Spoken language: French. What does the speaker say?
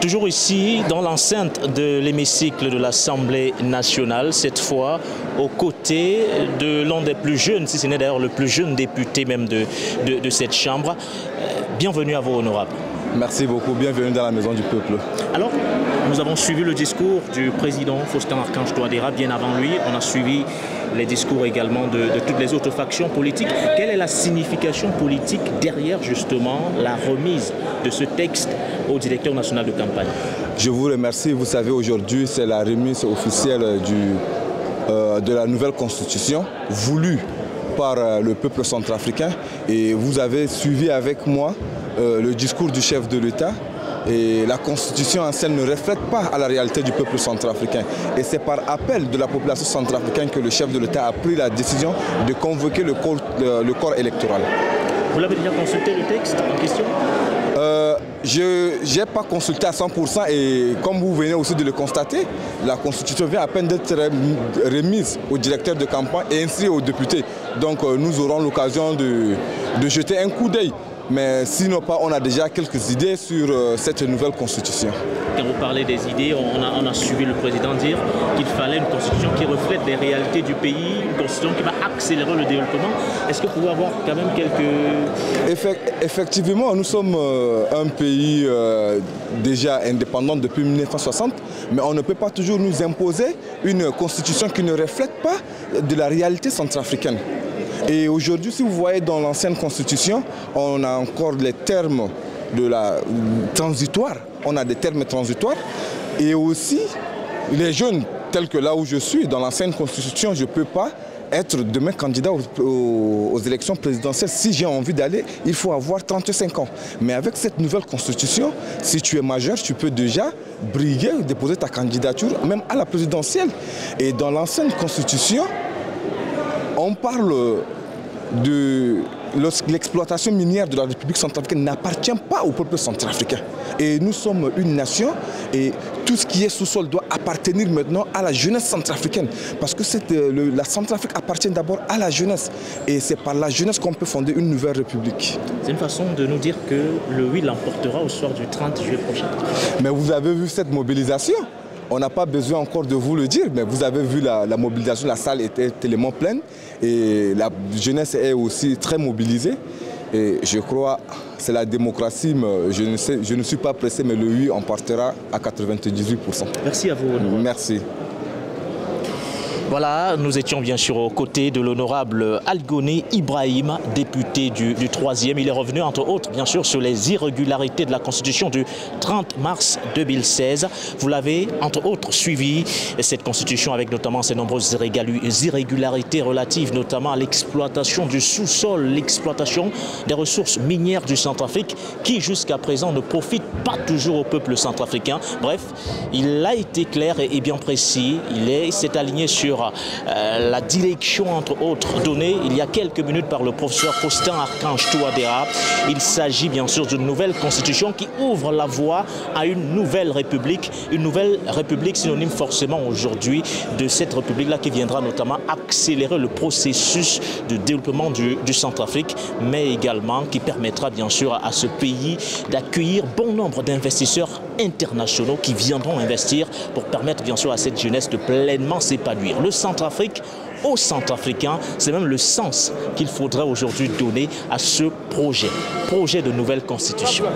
Toujours ici, dans l'enceinte de l'hémicycle de l'Assemblée nationale, cette fois aux côtés de l'un des plus jeunes, si ce n'est d'ailleurs le plus jeune député même de cette Chambre. Bienvenue à vous, honorable. Merci beaucoup, bienvenue dans la maison du peuple. Alors, nous avons suivi le discours du président Faustin-Archange Touadéra bien avant lui. On a suivi les discours également de toutes les autres factions politiques. Quelle est la signification politique derrière justement la remise de ce texte au directeur national de campagne? Je vous remercie. Vous savez, aujourd'hui, c'est la remise officielle de la nouvelle constitution voulue par le peuple centrafricain. Et vous avez suivi avec moi le discours du chef de l'État. Et la constitution en scène ne reflète pas à la réalité du peuple centrafricain. Et c'est par appel de la population centrafricaine que le chef de l'État a pris la décision de convoquer le corps électoral. Vous l'avez déjà consulté le texte en question? Je n'ai pas consulté à 100% et comme vous venez aussi de le constater, la constitution vient à peine d'être remise au directeur de campagne et ainsi aux députés. Donc nous aurons l'occasion de jeter un coup d'œil. Mais sinon pas, on a déjà quelques idées sur cette nouvelle constitution. Quand vous parlez des idées, on a suivi le président dire qu'il fallait une constitution qui reflète les réalités du pays, une constitution qui va accélérer le développement. Est-ce que vous pouvez avoir quand même quelques... Effectivement, nous sommes un pays déjà indépendant depuis 1960, mais on ne peut pas toujours nous imposer une constitution qui ne reflète pas de la réalité centrafricaine. Et aujourd'hui, si vous voyez dans l'ancienne constitution, on a encore les termes de la transitoire. On a des termes transitoires. Et aussi, les jeunes, tels que là où je suis, dans l'ancienne constitution, je ne peux pas être demain candidat aux élections présidentielles. Si j'ai envie d'aller, il faut avoir 35 ans. Mais avec cette nouvelle constitution, si tu es majeur, tu peux déjà briguer, déposer ta candidature, même à la présidentielle. Et dans l'ancienne constitution, on parle de l'exploitation minière de la République centrafricaine n'appartient pas au peuple centrafricain. Et nous sommes une nation et tout ce qui est sous-sol doit appartenir maintenant à la jeunesse centrafricaine. Parce que la Centrafrique appartient d'abord à la jeunesse. Et c'est par la jeunesse qu'on peut fonder une nouvelle république. C'est une façon de nous dire que le oui l'emportera au soir du 30 juillet prochain. Mais vous avez vu cette mobilisation? On n'a pas besoin encore de vous le dire, mais vous avez vu la mobilisation, la salle était tellement pleine et la jeunesse est aussi très mobilisée. Et je crois que c'est la démocratie, mais je ne suis pas pressé, mais le oui emportera à 98%. Merci à vous. Merci. Voilà, nous étions bien sûr aux côtés de l'honorable Algoné Ibrahim, député du 3e. Il est revenu entre autres bien sûr sur les irrégularités de la Constitution du 30 mars 2016. Vous l'avez entre autres suivi, cette Constitution avec notamment ces nombreuses irrégularités relatives notamment à l'exploitation du sous-sol, l'exploitation des ressources minières du Centrafrique qui jusqu'à présent ne profitent pas toujours au peuple centrafricain. Bref, il a été clair et bien précis, il s'est aligné sur la direction, entre autres, donnée il y a quelques minutes par le professeur Faustin-Archange Touadéra. Il s'agit bien sûr d'une nouvelle constitution qui ouvre la voie à une nouvelle république synonyme forcément aujourd'hui de cette république-là qui viendra notamment accélérer le processus de développement du Centrafrique, mais également qui permettra bien sûr à ce pays d'accueillir bon nombre d'investisseurs internationaux qui viendront investir pour permettre bien sûr à cette jeunesse de pleinement s'épanouir. Le Centrafrique aux Centrafricains, c'est même le sens qu'il faudrait aujourd'hui donner à ce projet de nouvelle constitution.